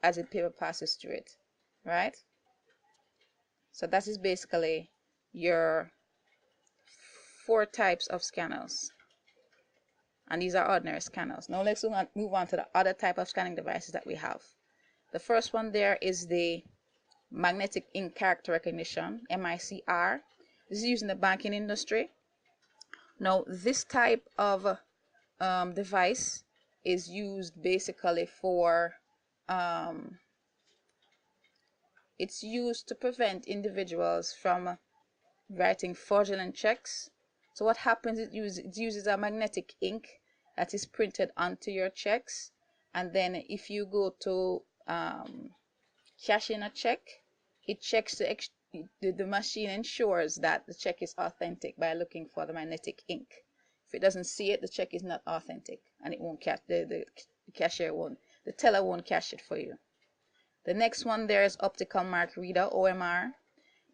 as the paper passes through it, right? So that is basically your 4 types of scanners, and these are ordinary scanners. Now let's move on to the other type of scanning devices that we have. The first one there is the magnetic ink character recognition, MICR. This is used in the banking industry. Now this type of device is used basically for it's used to prevent individuals from writing fraudulent checks. So what happens, it uses a magnetic ink that is printed onto your checks, and then if you go to cash in a check, it checks the machine ensures that the check is authentic by looking for the magnetic ink. If it doesn't see it, the check is not authentic, and it won't cash the cashier won't, the teller won't cash it for you. The next one there is optical mark reader, OMR.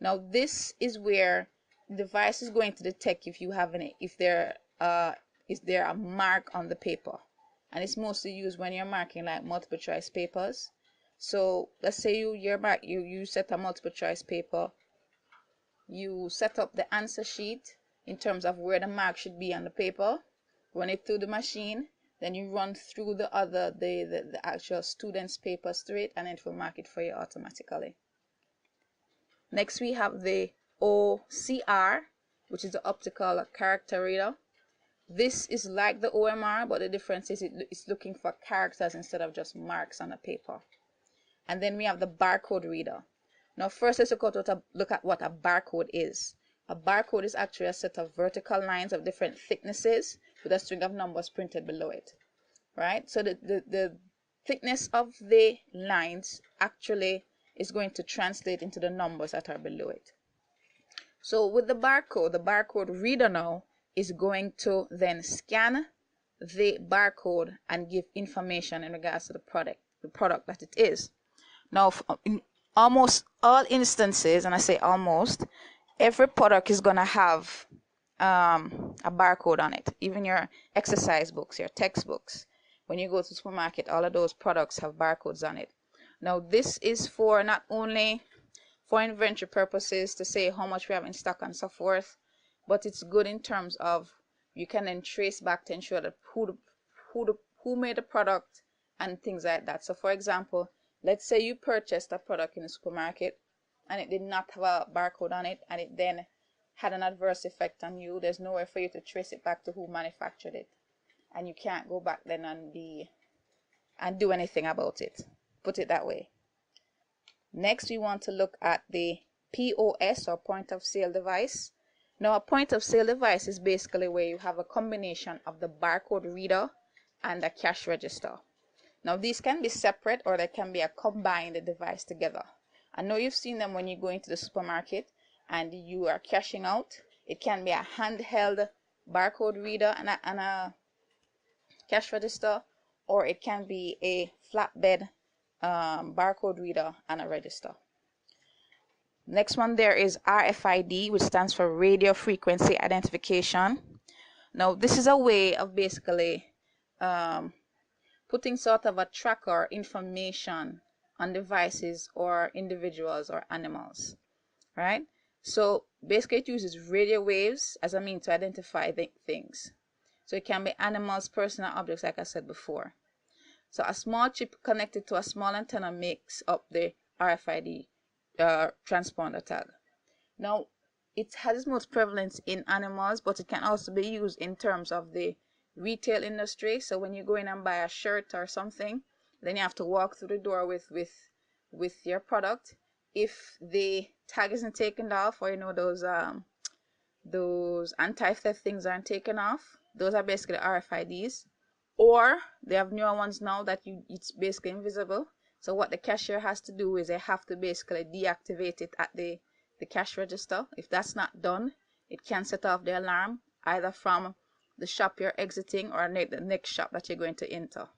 Now this is where the device is going to detect if you have if there is there a mark on the paper, and it's mostly used when you're marking like multiple choice papers. So let's say you set a multiple choice paper, you set up the answer sheet in terms of where the mark should be on the paper, run it through the machine, then you run through the actual student's papers through it, and it will mark it for you automatically. Next we have the OCR, which is the optical character reader. This is like the OMR, but the difference is it's looking for characters instead of just marks on a paper. And then we have the barcode reader. Now first let's look at what a barcode is. A barcode is actually a set of vertical lines of different thicknesses with a string of numbers printed below it, right? So the thickness of the lines actually is going to translate into the numbers that are below it. So with the barcode reader now is going to then scan the barcode and give information in regards to the product that it is. Now in almost all instances, and I say almost, every product is going to have a barcode on it. Even your exercise books, your textbooks, when you go to the supermarket, all of those products have barcodes on it. Now this is for not only for inventory purposes to say how much we have in stock and so forth, but it's good in terms of you can then trace back to ensure that who made the product and things like that. So for example, let's say you purchased a product in the supermarket and it did not have a barcode on it, and it then had an adverse effect on you. There's no way for you to trace it back to who manufactured it, and you can't go back then and do anything about it. Put it that way. Next, we want to look at the POS, or point of sale device. Now a point of sale device is basically where you have a combination of the barcode reader and a cash register. Now these can be separate, or they can be a combined device together. I know you've seen them when you go into the supermarket and you are cashing out. It can be a handheld barcode reader and a cash register, or it can be a flatbed barcode reader and a register. Next one there is RFID, which stands for radio frequency identification. Now this is a way of basically putting sort of a tracker information on devices or individuals or animals, right? So basically it uses radio waves as a means to identify things. So it can be animals, personal objects, like I said before. So a small chip connected to a small antenna makes up the RFID transponder tag. Now it has its most prevalence in animals, but it can also be used in terms of the retail industry. So when you go in and buy a shirt or something, then you have to walk through the door with your product. If the tag isn't taken off, or those anti-theft things aren't taken off, those are basically RFIDs. Or they have newer ones now that it's basically invisible. So what the cashier has to do is they have to basically deactivate it at the cash register. If that's not done, it can set off the alarm either from the shop you're exiting or the next shop that you're going to enter.